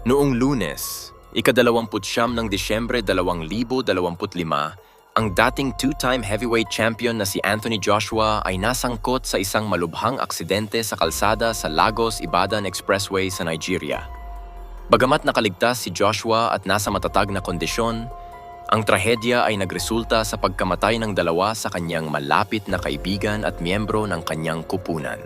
Noong Lunes, ika-29 ng Disyembre 2025, ang dating two-time heavyweight champion na si Anthony Joshua ay nasangkot sa isang malubhang aksidente sa kalsada sa Lagos-Ibadan Expressway sa Nigeria. Bagamat nakaligtas si Joshua at nasa matatag na kondisyon, ang trahedya ay nagresulta sa pagkamatay ng dalawa sa kanyang malapit na kaibigan at miyembro ng kanyang kupunan.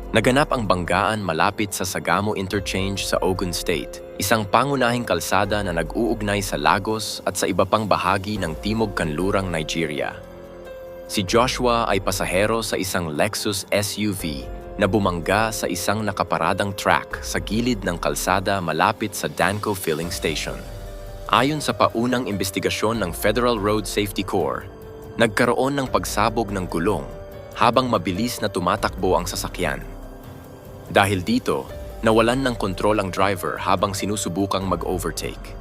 Naganap ang banggaan malapit sa Sagamo Interchange sa Ogun State, isang pangunahing kalsada na nag-uugnay sa Lagos at sa iba pang bahagi ng Timog Kanlurang Nigeria. Si Joshua ay pasahero sa isang Lexus SUV na bumangga sa isang nakaparadang truck sa gilid ng kalsada malapit sa Danco Filling Station. Ayon sa paunang investigasyon ng Federal Road Safety Corps, nagkaroon ng pagsabog ng gulong habang mabilis na tumatakbo ang sasakyan. Dahil dito, nawalan ng kontrol ang driver habang sinusubukang mag-overtake.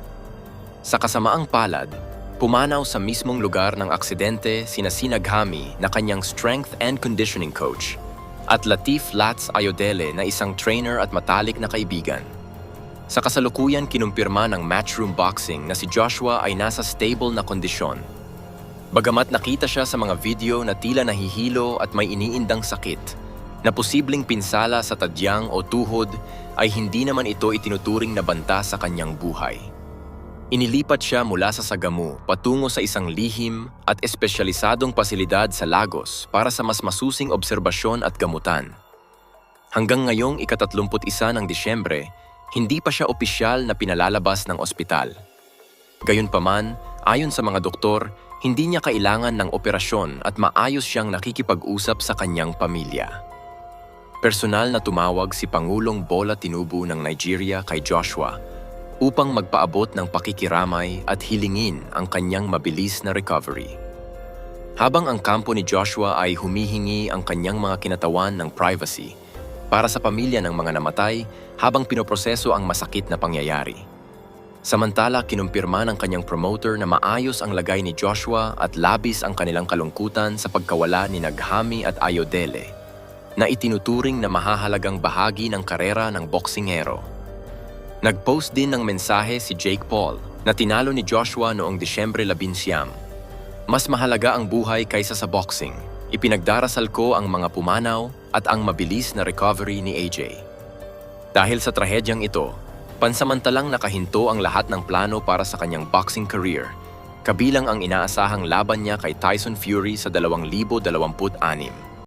Sa kasamaang palad, pumanaw sa mismong lugar ng aksidente sina Sinaghami na kanyang strength and conditioning coach at Latif Lats Ayodele na isang trainer at matalik na kaibigan. Sa kasalukuyan kinumpirma ng Matchroom Boxing na si Joshua ay nasa stable na kondisyon. Bagamat nakita siya sa mga video na tila nahihilo at may iniindang sakit, na posibleng pinsala sa tadyang o tuhod ay hindi naman ito itinuturing na banta sa kanyang buhay. Inilipat siya mula sa Sagamo patungo sa isang lihim at espesyalisadong pasilidad sa Lagos para sa mas masusing obserbasyon at gamutan. Hanggang ngayong ika-31 ng Disyembre, hindi pa siya opisyal na pinalalabas ng ospital. Gayunpaman, ayon sa mga doktor, hindi niya kailangan ng operasyon at maayos siyang nakikipag-usap sa kanyang pamilya. Personal na tumawag si Pangulong Bola Tinubu ng Nigeria kay Joshua upang magpaabot ng pakikiramay at hilingin ang kanyang mabilis na recovery. Habang ang kampo ni Joshua ay humihingi ang kanyang mga kinatawan ng privacy para sa pamilya ng mga namatay habang pinoproseso ang masakit na pangyayari. Samantala, kinumpirma ng kanyang promoter na maayos ang lagay ni Joshua at labis ang kanilang kalungkutan sa pagkawala ni Naghami at Ayodele, na itinuturing na mahahalagang bahagi ng karera ng boksingero. Nag-post din ng mensahe si Jake Paul na tinalo ni Joshua noong Disyembre 19. Mas mahalaga ang buhay kaysa sa boxing. Ipinagdarasal ko ang mga pumanaw at ang mabilis na recovery ni AJ. Dahil sa trahedyang ito, pansamantalang nakahinto ang lahat ng plano para sa kanyang boxing career, kabilang ang inaasahang laban niya kay Tyson Fury sa 2026.